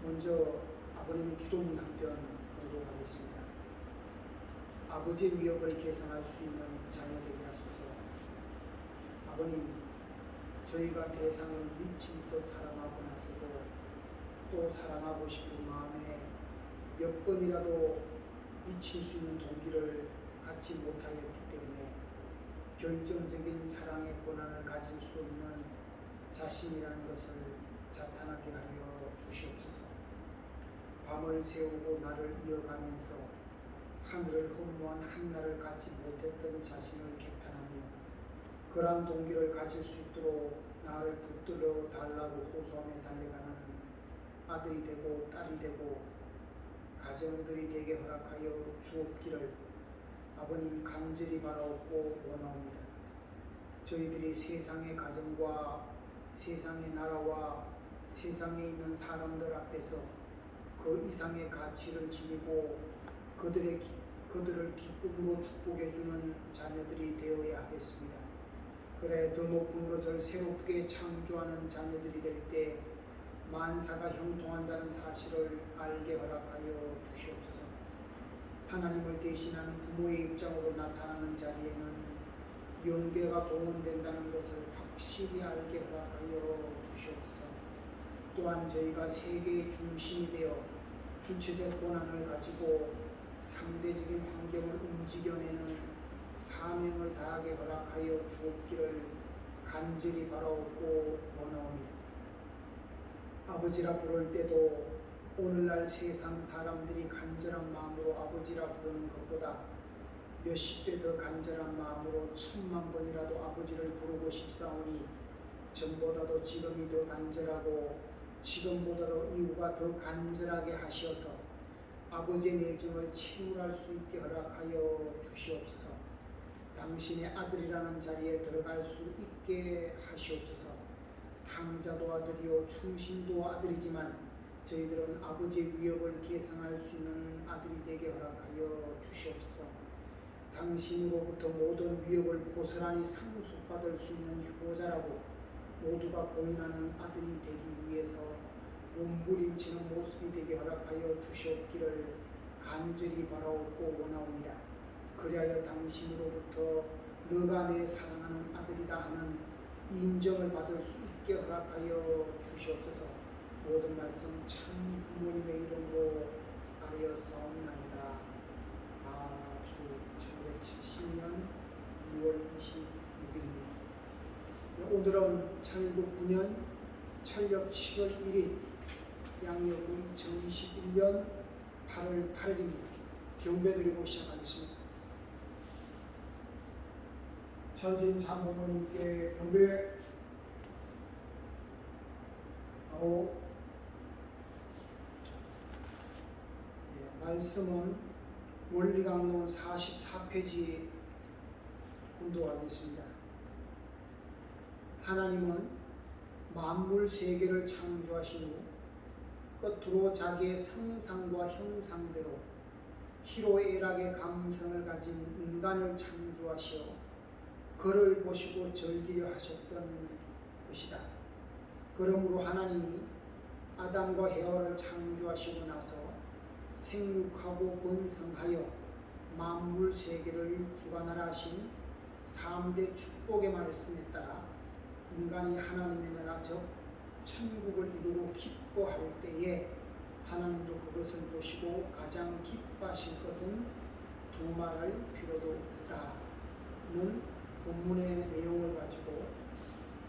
먼저 아버님의 기도문 한 편 공독하겠습니다. 아버지의 위협을 계산할 수 있는 자녀 되게 하소서. 아버님, 저희가 대상을 미친 듯 사랑하고 나서도 또 사랑하고 싶은 마음에 몇 번이라도 미칠 수 있는 동기를 갖지 못하였기 때문에 결정적인 사랑의 권한을 가질 수 없는 자신이라는 것을 나타나게 하여 주시옵소서. 밤을 새우고 날을 이어가면서 하늘을 허무한 한날을 갖지 못했던 자신을 개탄하며 그러한 동기를 가질 수 있도록 나를 붙들어 달라고 호소하며 달려가는 아들이 되고 딸이 되고 가정들이 되게 허락하여 주옵기를 아버님 간절히 바라옵고 원하옵니다. 저희들이 세상의 가정과 세상의 나라와 세상에 있는 사람들 앞에서 그 이상의 가치를 지니고 그들을 기쁨으로 축복해주는 자녀들이 되어야 하겠습니다. 그래 더 높은 것을 새롭게 창조하는 자녀들이 될 때 만사가 형통한다는 사실을 알게 허락하여 주시옵소서. 하나님을 대신하는 부모의 입장으로 나타나는 자리에는 영계가 동원된다는 것을 확실히 알게 허락하여 주시옵소서. 또한 저희가 세계의 중심이 되어 주체적 권한을 가지고 상대적인 환경을 움직여내는 사명을 다하게 허락하여 주옵기를 간절히 바라옵고 원하옵니다. 아버지라 부를 때도 오늘날 세상 사람들이 간절한 마음으로 아버지라 부르는 것보다 몇십 배 더 간절한 마음으로 1000만 번이라도 아버지를 부르고 싶사오니 전보다도 지금이 더 간절하고 지금보다도 이후가 더 간절하게 하시어서 아버지의 내정을 채울할 수 있게 허락하여 주시옵소서. 당신의 아들이라는 자리에 들어갈 수 있게 하시옵소서. 탕자도 아들이요 충신도 아들이지만 저희들은 아버지의 위협을 계산할 수 있는 아들이 되게 허락하여 주시옵소서. 당신으로부터 모든 위협을 고스란히 상속받을 수 있는 효자라고 모두가 공인하는 아들이 되기 위해서 몸부림치는 모습이 되게 허락하여 주시옵기를 간절히 바라옵고 원하옵니다. 그리하여 당신으로부터 너가 내 사랑하는 아들이다 하는 인정을 받을 수 있게 허락하여 주시옵소서. 모든 말씀 참 부모님의 이름으로 아뢰었사옵나이다. 주 1970년 2월 26일입니다. 오늘은 1909년 철력 7월 1일 양력으로 2021년 8월 8일입니다. 경배드리고 시작하겠습니다. 천진 사모님께 경배. 말씀은 원리강론 44페이지 공독하겠습니다. 하나님은 만물 세계를 창조하신 후 끝으로 자기의 성상과 형상대로 희로애락의 감성을 가진 인간을 창조하시어 그를 보시고 즐기려 하셨던 것이다. 그러므로 하나님이 아담과 헤와를 창조하시고 나서 생육하고 번성하여 만물 세계를 주관하라 하신 3대 축복의 말씀에 따라 인간이 하나님의 나라 즉 천국을 이루고 기뻐할 때에 하나님도 그것을 보시고 가장 기뻐하실 것은 두말할 필요도 없다는 본문의 내용을 가지고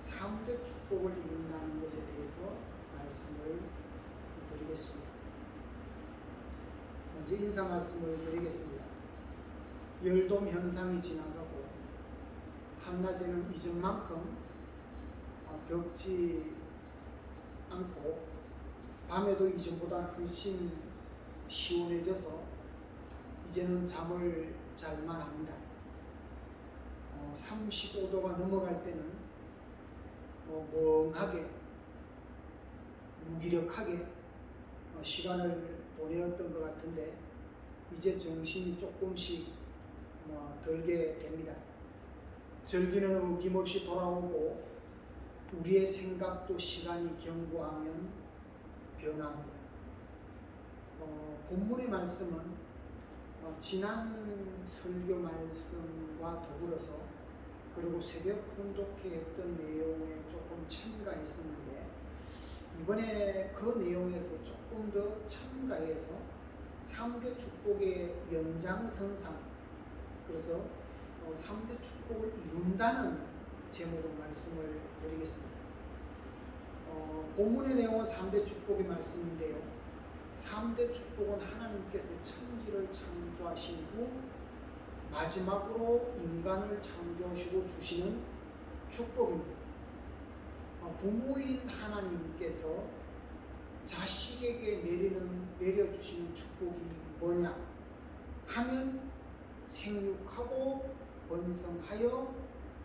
3대 축복을 이룬다는 것에 대해서 말씀을 드리겠습니다. 먼저 인사 말씀을 드리겠습니다. 열돔 현상이 지나가고 한낮에는 이전만큼 덥지 않고 밤에도 이전보다 훨씬 시원해져서 이제는 잠을 잘만 합니다. 35도가 넘어갈 때는 멍하게 무기력하게 시간을 보내었던 것 같은데 이제 정신이 조금씩 들게 됩니다. 절기는 어김없이 돌아오고 우리의 생각도 시간이 경과하면 변합니다. 본문의 말씀은 지난 설교 말씀과 더불어서 그리고 새벽 훈독회 했던 내용에 조금 첨가했었는데 이번에 그 내용에서 조금 더 첨가해서 3대 축복의 연장선상, 그래서 3대 축복을 이룬다는 제목으로 말씀을 드리겠습니다. 본문의 내용은 3대 축복의 말씀인데요. 3대 축복은 하나님께서 천지를 창조하신 후 마지막으로 인간을 창조하시고 주시는 축복입니다. 부모인 하나님께서 자식에게 내려주시는 축복이 뭐냐 하면 생육하고 번성하여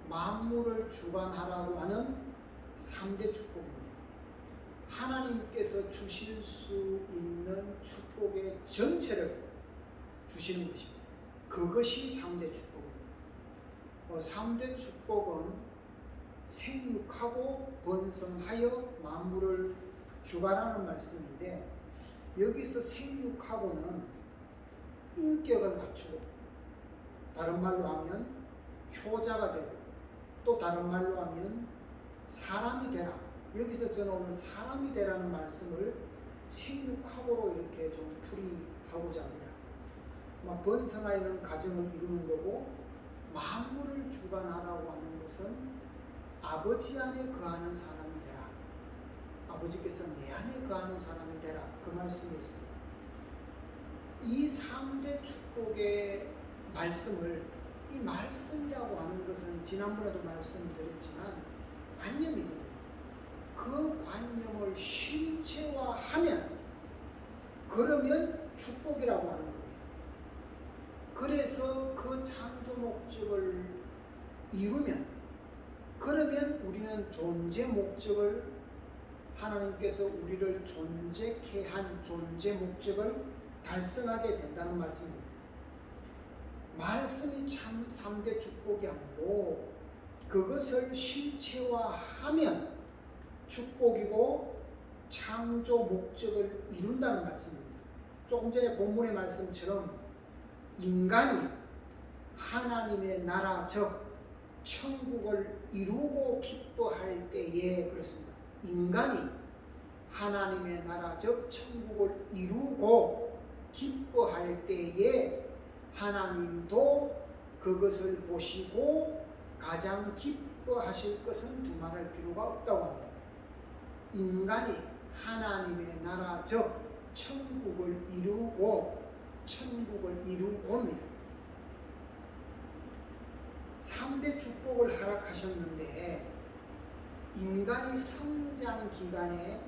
만물을 주관하라고 하는 3대 축복입니다. 하나님께서 주실 수 있는 축복의 전체를 주시는 것입니다. 그것이 3대 축복입니다. 3대 축복은 생육하고 번성하여 만물을 주관하는 말씀인데, 여기서 생육하고는 인격을 갖추고, 다른 말로 하면 효자가 되고, 또 다른 말로 하면 사람이 되라. 여기서 저는 오늘 사람이 되라는 말씀을 생육하고로 이렇게 좀 풀이하고자 합니다. 번성하여는 가정을 이루는 거고, 만물을 주관하라고 하는 것은 아버지 안에 거하는 사람이 되라. 아버지께서 내 안에 거하는 사람이 되라. 그 말씀이 있습니다. 이 3대 축복의 말씀을, 이 말씀이라고 하는 것은 지난번에도 말씀드렸지만 관념이거든요. 그 관념을 실체화하면, 그러면 축복이라고 하는 거예요. 그래서 그 창조 목적을 이루면, 그러면 우리는 존재 목적을, 하나님께서 우리를 존재케 한 존재 목적을 달성하게 된다는 말씀입니다. 말씀이 참 3대 축복이 아니고 그것을 실체화하면 축복이고 창조 목적을 이룬다는 말씀입니다. 조금 전에 본문의 말씀처럼 인간이 하나님의 나라 즉 천국을 이루고 기뻐할 때에, 그렇습니다. 인간이 하나님의 나라 즉 천국을 이루고 기뻐할 때에 하나님도 그것을 보시고 가장 기뻐하실 것은 두말할 필요가 없다고 합니다. 인간이 하나님의 나라 즉 천국을 이루고입니다. 3대 축복을 허락하셨는데 인간이 성장 기간에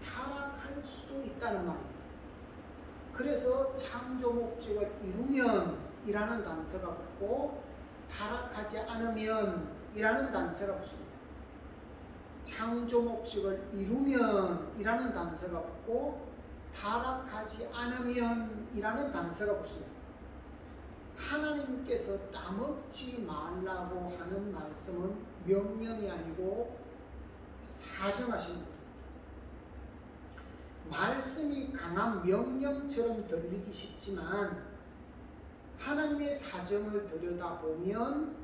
타락할 수도 있다는 말입니다. 그래서 창조 목적을 이루면 이라는 단서가 붙고 타락하지 않으면 이라는 단서가 붙습니다. 창조 목적을 이루면 이라는 단서가 붙고 타락하지 않으면 이라는 단서가 붙습니다. 하나님께서 따먹지 말라고 하는 말씀은 명령이 아니고 사정하신 겁니다. 말씀이 강한 명령처럼 들리기 쉽지만 하나님의 사정을 들여다보면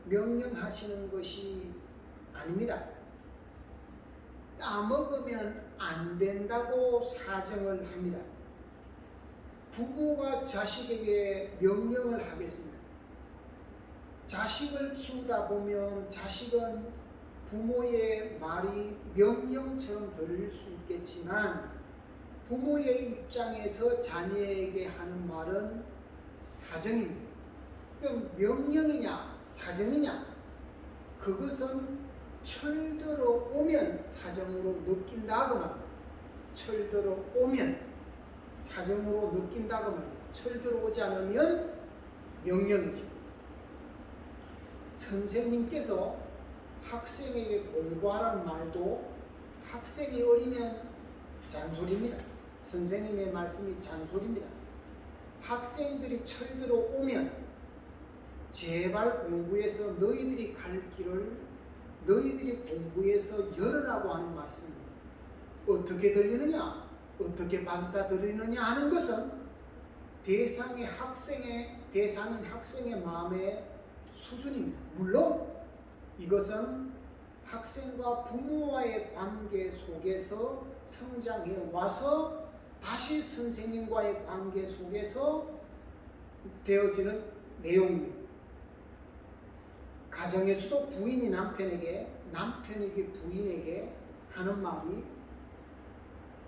명령하시는 것이 아닙니다. 따먹으면 안 된다고 사정을 합니다. 부모가 자식에게 명령을 하겠습니다. 자식을 키우다 보면 자식은 부모의 말이 명령처럼 들릴 수 있겠지만 부모의 입장에서 자녀에게 하는 말은 사정입니다. 그럼 명령이냐 사정이냐, 그것은 철들어 오면 사정으로 느낀다 그 말입니다. 철들어 오면 사정으로 느낀다 그 말입니다. 철들어 오지 않으면 명령이죠. 선생님께서 학생에게 공부하라는 말도 학생이 어리면 잔소리입니다. 선생님의 말씀이 잔소리입니다. 학생들이 철들어 오면 제발 공부해서 너희들이 갈 길을 너희들이 공부해서 열으라고 하는 말씀입니다. 어떻게 들리느냐? 어떻게 받아들이느냐 하는 것은 대상인 학생의 마음의 수준입니다. 물론 이것은 학생과 부모와의 관계 속에서 성장해 와서 다시 선생님과의 관계 속에서 되어지는 내용입니다. 가정에서도 부인이 남편에게, 남편이 부인에게 하는 말이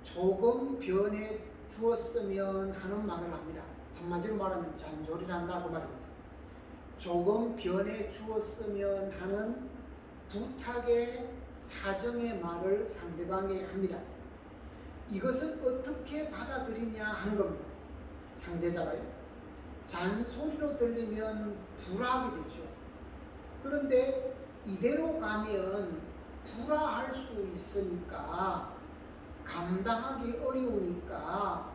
조금 변해 주었으면 하는 말을 합니다. 한마디로 말하면 잔소리를 한다고 말입니다. 조금 변해 주었으면 하는 부탁의 사정의 말을 상대방에게 합니다. 이것을 어떻게 받아들이냐 하는 겁니다. 상대자가요. 잔소리로 들리면 불화하게 되죠. 그런데 이대로 가면 불화할 수 있으니까, 감당하기 어려우니까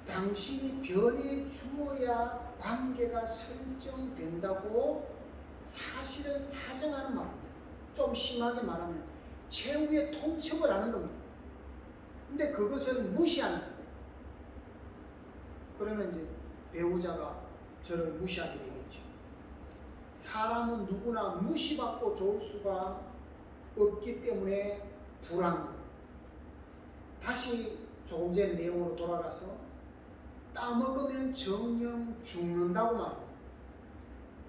당신이 변해 주어야 관계가 설정된다고 사실은 사정하는 말입니다. 좀 심하게 말하면 최후의 통첩을 하는 겁니다. 근데 그것을 무시하는 거예요. 그러면 이제 배우자가 저를 무시하게 되겠죠. 사람은 누구나 무시받고 좋을 수가 없기 때문에 불안합니다. 다시 조금 전 내용으로 돌아가서 따먹으면 정녕 죽는다고 말합니다.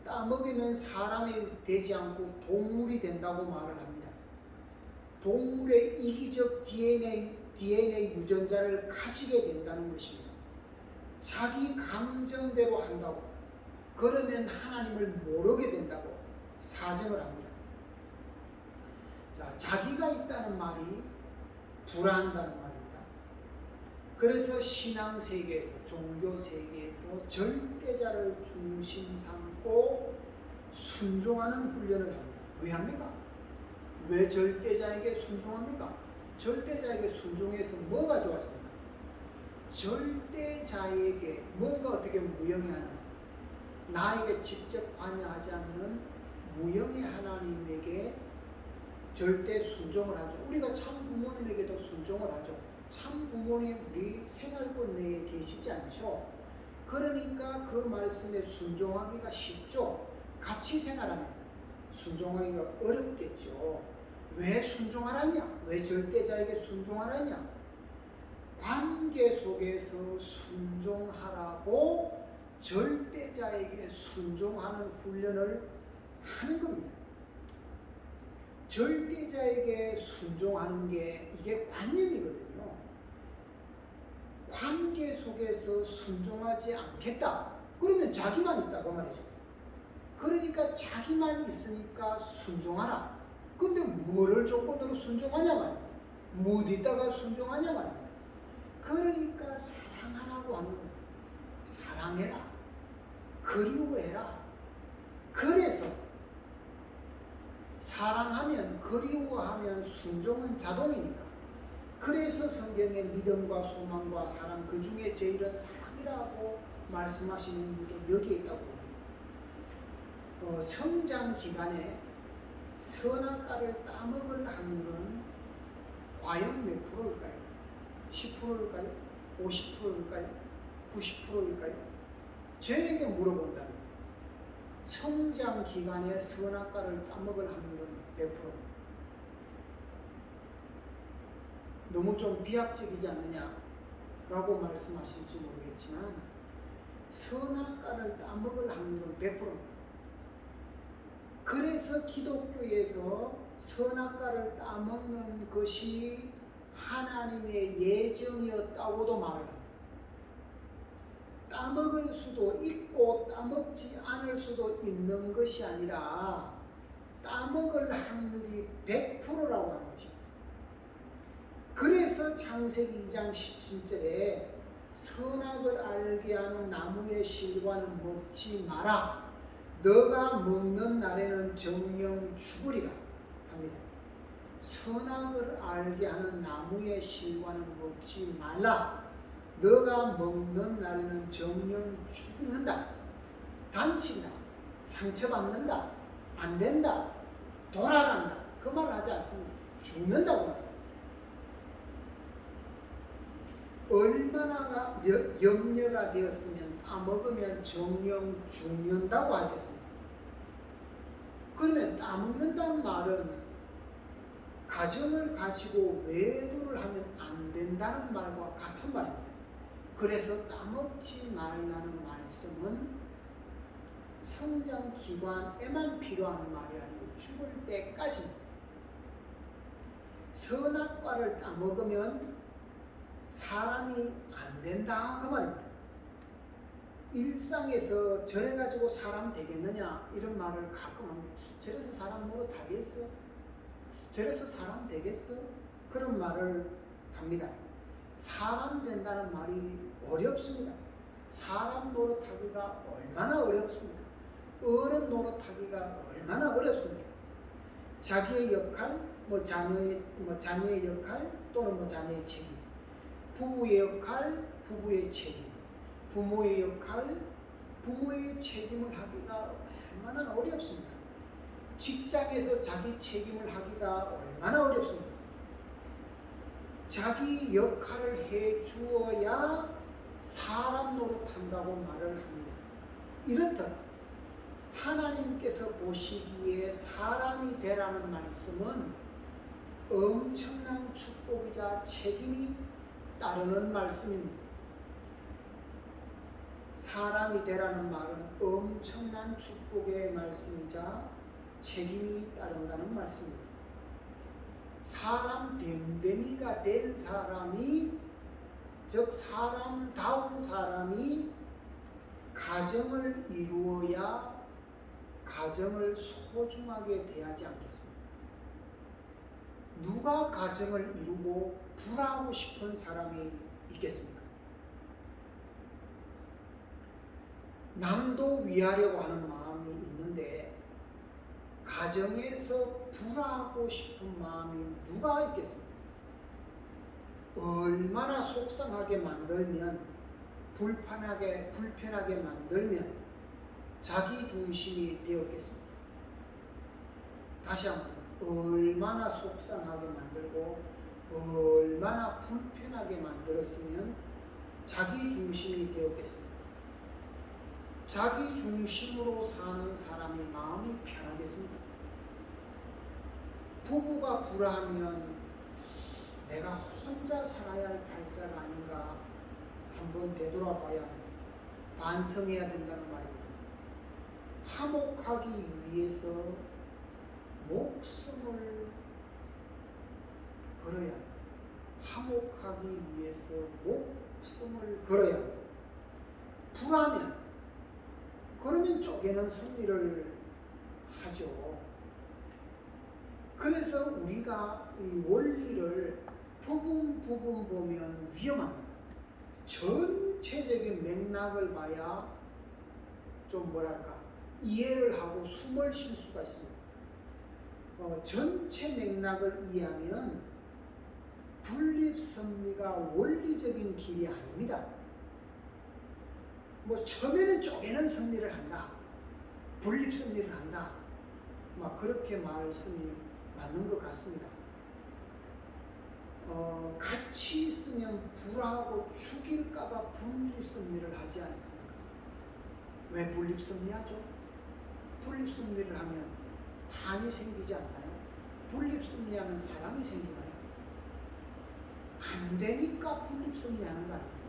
따먹으면 사람이 되지 않고 동물이 된다고 말을 합니다. 동물의 이기적 DNA 유전자를 가지게 된다는 것입니다. 자기 감정대로 한다고, 그러면 하나님을 모르게 된다고 사정을 합니다. 자, 자기가 있다는 말이 불안한다는 말입니다. 그래서 신앙 세계에서, 종교 세계에서 절대자를 중심 삼고 순종하는 훈련을 합니다. 왜 합니까? 왜 절대자에게 순종합니까? 절대자에게 순종해서 뭐가 좋아집니까? 절대자에게 뭔가 어떻게 무형의 하나님, 나에게 직접 관여하지 않는 무형의 하나님에게 절대 순종을 하죠. 우리가 참 부모님에게도 순종을 하죠. 참 부모님 우리 생활권 내에 계시지 않죠. 그러니까 그 말씀에 순종하기가 쉽죠. 같이 생활하면 순종하기가 어렵겠죠. 왜 순종하라냐? 왜 절대자에게 순종하라냐? 관계 속에서 순종하라고 절대자에게 순종하는 훈련을 하는 겁니다. 절대자에게 순종하는 게 이게 관념이거든요. 관계 속에서 순종하지 않겠다. 그러면 자기만 있다고 말이죠. 그러니까 자기만 있으니까 순종하라. 근데 뭐를 조건으로 순종하냐 말입니다. 어디다가 순종하냐 말입니다. 그러니까 사랑하라고 하는 거예요. 사랑해라. 그리워해라. 그래서 사랑하면, 그리워하면 순종은 자동이니까. 그래서 성경에 믿음과 소망과 사랑, 그 중에 제일은 사랑이라고 말씀하시는 분도 여기에 있다고 봅니다. 성장 기간에 선악과를 따먹을 확률은 과연 몇 프로일까요? 10%일까요? 50%일까요? 90%일까요? 저에게 물어본다면 성장 기간에 선악과를 따먹을 확률은 100%입니다. 너무 좀 비약적이지 않느냐라고 말씀하실지 모르겠지만 선악과를 따먹을 확률은 100%입니다. 그래서 기독교에서 선악과를 따먹는 것이 하나님의 예정이었다고도 말을 합니다. 따먹을 수도 있고 따먹지 않을 수도 있는 것이 아니라 따먹을 확률이 100%라고 하는 것입니다. 그래서 창세기 2장 17절에 선악을 알게 하는 나무의 실과는 먹지 마라. 너가 먹는 날에는 정녕 죽으리라 합니다. 선악을 알게 하는 나무의 실과는 먹지 말라. 너가 먹는 날에는 정녕 죽는다. 다친다. 상처받는다. 안 된다. 돌아간다. 그 말 하지 않습니다. 죽는다고 말합니다. 얼마나 염려가 되었으면 따먹으면 정령 죽는다고 하겠습니까? 그러면 따먹는다는 말은 가정을 가지고 외도를 하면 안 된다는 말과 같은 말입니다. 그래서 따먹지 말라는 말씀은 성장 기관에만 필요한 말이 아니고 죽을 때까지 선악과를 따먹으면 사람이 안 된다 그 말입니다. 일상에서 저래가지고 사람 되겠느냐 이런 말을 가끔 합니다. 저래서 사람 노릇 하겠어? 저래서 사람 되겠어? 그런 말을 합니다. 사람 된다는 말이 어렵습니다. 사람 노릇하기가 얼마나 어렵습니까? 어른 노릇하기가 얼마나 어렵습니까? 자기의 역할, 자녀의 역할 또는 자녀의 책임, 부부의 역할, 부부의 책임, 부모의 역할, 부모의 책임을 하기가 얼마나 어렵습니다. 직장에서 자기 책임을 하기가 얼마나 어렵습니까? 자기 역할을 해 주어야 사람 노릇한다고 말을 합니다. 이렇듯 하나님께서 보시기에 사람이 되라는 말씀은 엄청난 축복이자 책임이 따르는 말씀입니다. 사람이 되라는 말은 엄청난 축복의 말씀이자 책임이 따른다는 말씀입니다. 사람 됨됨이가 된 사람이, 즉 사람다운 사람이 가정을 이루어야 가정을 소중하게 대하지 않겠습니까? 누가 가정을 이루고 불하고 싶은 사람이 있겠습니까? 남도 위하려고 하는 마음이 있는데 가정에서 불하고 싶은 마음이 누가 있겠습니까? 얼마나 속상하게 만들면, 불편하게 만들면 자기 중심이 되었겠습니까? 다시 한번, 얼마나 속상하게 만들고 얼마나 불편하게 만들었으면 자기 중심이 되었겠습니까? 자기 중심으로 사는 사람이 마음이 편하겠습니까? 부부가 불화하면 내가 혼자 살아야 할 팔자가 아닌가 한번 되돌아봐야 반성해야 된다는 말입니다. 화목하기 위해서 목숨을 걸어야 합니다. 화목하기 위해서 목숨을 걸어야 합니다. 불하면 그러면 쪼개는 승리를 하죠. 그래서 우리가 이 원리를 부분 보면 위험합니다. 전체적인 맥락을 봐야 좀 이해를 하고 숨을 쉴 수가 있습니다. 전체 맥락을 이해하면 분립섭리가 원리적인 길이 아닙니다. 처음에는 쪼개는 섭리를 한다, 분립섭리를 한다, 그렇게 말씀이 맞는 것 같습니다. 같이 있으면 불화하고 죽일까봐 분립섭리를 하지 않습니까? 왜 분립섭리하죠? 분립섭리를 하면 한이 생기지 않나요? 분립섭리하면 사랑이 생기나요? 안 되니까 분립섭리하는 거 아닙니까?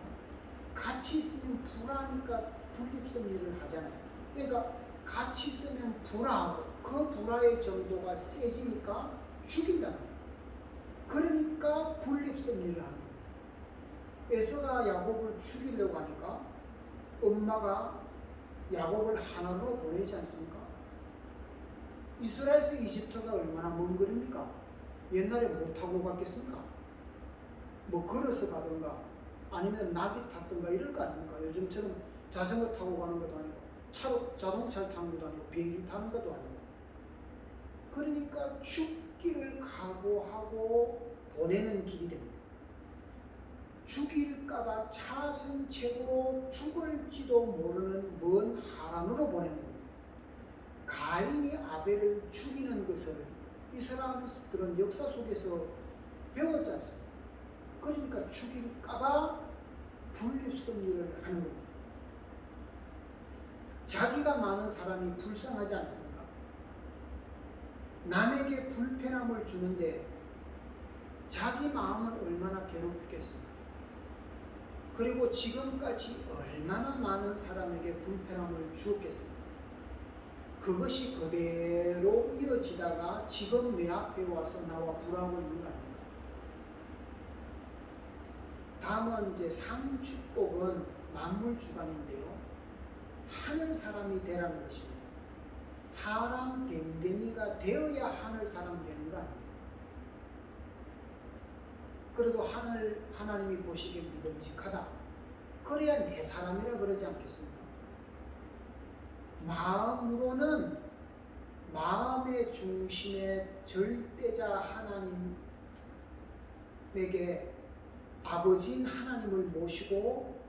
같이 있으면 불화하니까 분립섭리를 하잖아요. 그러니까 같이 있으면 불화하고 그 불화의 정도가 세지니까 죽인다는 거예요. 그러니까 분립섭리를 하는 겁니다. 에서가 야곱을 죽이려고 하니까 엄마가 야곱을 하나로 보내지 않습니까? 이스라엘에서 이집트가 얼마나 먼 거리입니까? 옛날에 못 타고 갔겠습니까? 걸어서 가든가 아니면 낙이 탔든가 이럴 거 아닙니까? 요즘처럼 자전거 타고 가는 것도 아니고 자동차를 타는 것도 아니고 비행기 타는 것도 아니고. 그러니까 죽기를 각오하고 보내는 길이 됩니다. 죽일까봐 차선책으로 죽을지도 모르는 먼 하란으로 보내는 겁니다. 가인이 아벨을 죽이는 것을 이 사람들은 역사 속에서 배웠지 않습니까? 그러니까 자기가 죽일까봐 분립성리를 하는 겁니다. 자기가 많은 사람이 불쌍하지 않습니까? 남에게 불편함을 주는데 자기 마음은 얼마나 괴롭겠습니까? 그리고 지금까지 얼마나 많은 사람에게 불편함을 주었겠습니까? 그것이 그대로 이어지다가 지금 내 앞에 와서 나와 불하고 있는 거 아닙니까? 다음은 이제 상축복은 만물주관인데요. 하늘 사람이 되라는 것입니다. 사람 됨됨이가 되어야 하늘 사람 되는 거 아닙니까? 그래도 하나님이 보시기에 믿음직하다. 그래야 내 사람이라 그러지 않겠습니까? 마음으로는 마음의 중심의 절대자 하나님에게 아버지인 하나님을 모시고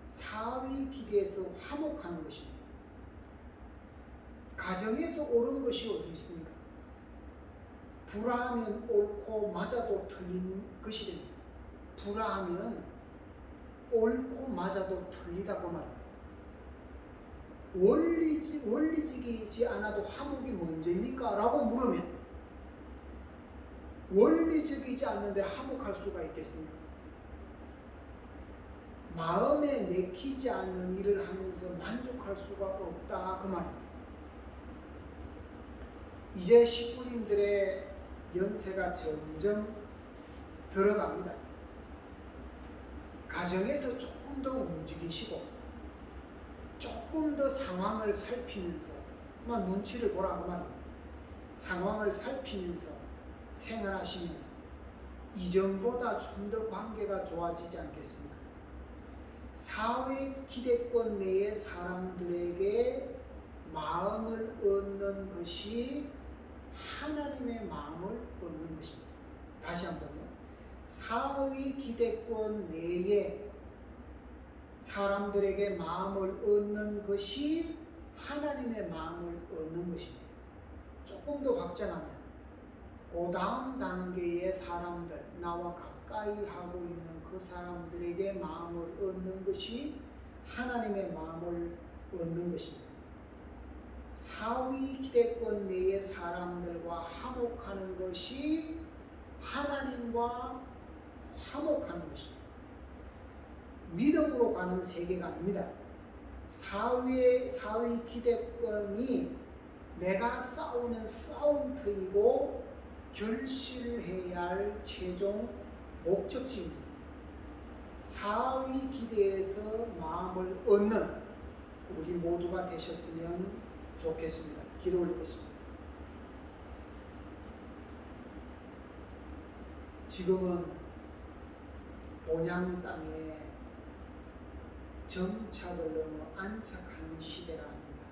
사위 기대에서 화목하는 것입니다. 가정에서 옳은 것이 어디 있습니까? 불화하면 옳고 맞아도 틀린 것이 됩니다. 불화하면 옳고 맞아도 틀리다고 말합니다. 원리적이지 않아도 화목이 먼저입니까? 라고 물으면 원리적이지 않는데 화목할 수가 있겠습니까? 마음에 내키지 않는 일을 하면서 만족할 수가 없다 그 말입니다. 이제 식구님들의 연세가 점점 들어갑니다. 가정에서 조금 더 움직이시고 조금 더 상황을 살피면서 눈치를 보라고 말입니다. 상황을 살피면서 생활하시면 이전보다 좀 더 관계가 좋아지지 않겠습니까? 사회 기대권 내의 사람들에게 마음을 얻는 것이 하나님의 마음을 얻는 것입니다. 다시 한번요. 사회 기대권 내에 사람들에게 마음을 얻는 것이 하나님의 마음을 얻는 것입니다. 조금 더 확장하면 그 다음 단계의 사람들, 나와 가까이 하고 있는 그 사람들에게 마음을 얻는 것이 하나님의 마음을 얻는 것입니다. 사위 기대권 내의 사람들과 화목하는 것이 하나님과 화목하는 것입니다. 믿음으로 가는 세계가 아닙니다. 사위 기대권이 내가 싸우는 싸움터이고 결실해야 할 최종 목적지입니다. 사위 기대에서 마음을 얻는 우리 모두가 되셨으면 좋겠습니다. 기도 올리겠습니다. 지금은 본향 땅에 정착을 넘어 안착하는 시대라 합니다.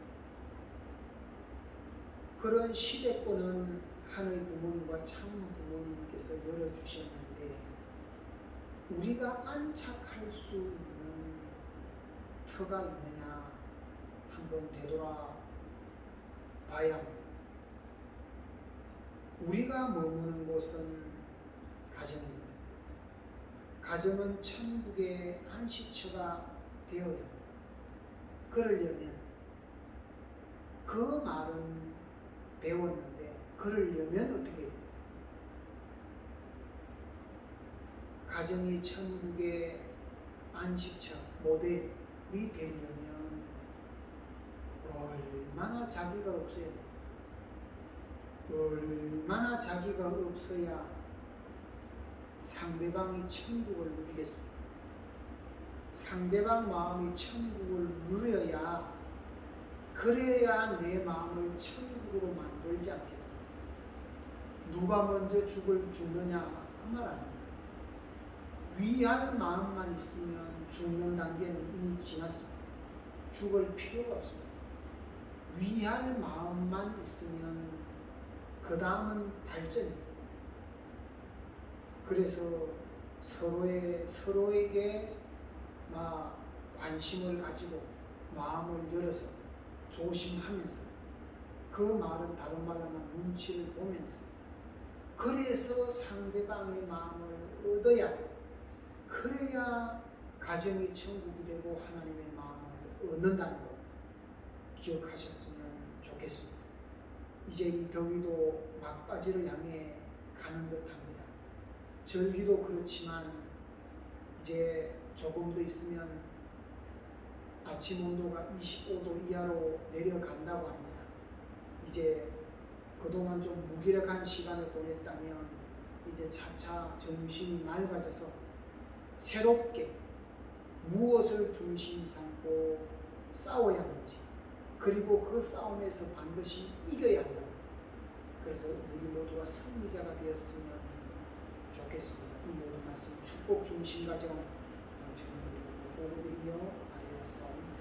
그런 시대권은 하늘 부모님과 참 부모님께서 열어주셨는데 우리가 안착할 수 있는 터가 있느냐 한번 되돌아 봐야 합니다. 우리가 머무는 곳은 가정입니다. 가정은 천국의 안식처가 되어야 합니다. 그러려면 그 말은 배웠는데 그러려면 어떻게 해야 됩니까? 가정이 천국의 안식처 모델이 되려면 얼마나 자기가 없어야 돼요? 얼마나 자기가 없어야 상대방이 천국을 누리겠습니까? 상대방 마음이 천국을 누려야 그래야 내 마음을 천국으로 만들지 않겠습니까? 누가 먼저 죽느냐 그 말 아닙니까? 위할 마음만 있으면 죽는 단계는 이미 지났습니다. 죽을 필요가 없습니다. 위할 마음만 있으면 그 다음은 발전입니다. 그래서 서로에게 관심을 가지고 마음을 열어서 조심하면서 그 말은 다른 말로 하면 눈치를 보면서 그래서 상대방의 마음을 얻어야 그 그래야 가정이 천국이 되고 하나님의 마음을 얻는다는 것 기억하셨으면 좋겠습니다. 이제 이 더위도 막바지를 향해 가는 듯합니다. 절기도 그렇지만 이제 조금 더 있으면 아침 온도가 25도 이하로 내려간다고 합니다. 이제 그동안 좀 무기력한 시간을 보냈다면 이제 차차 정신이 맑아져서 새롭게 무엇을 중심 삼고 싸워야 하는지, 그리고 그 싸움에서 반드시 이겨야 한다. 그래서 우리 모두가 승리자가 되었으면 좋겠습니다. 이 모든 말씀 축복 중심 가정 주님으로 보고드리며 아뢰었사옵나이다.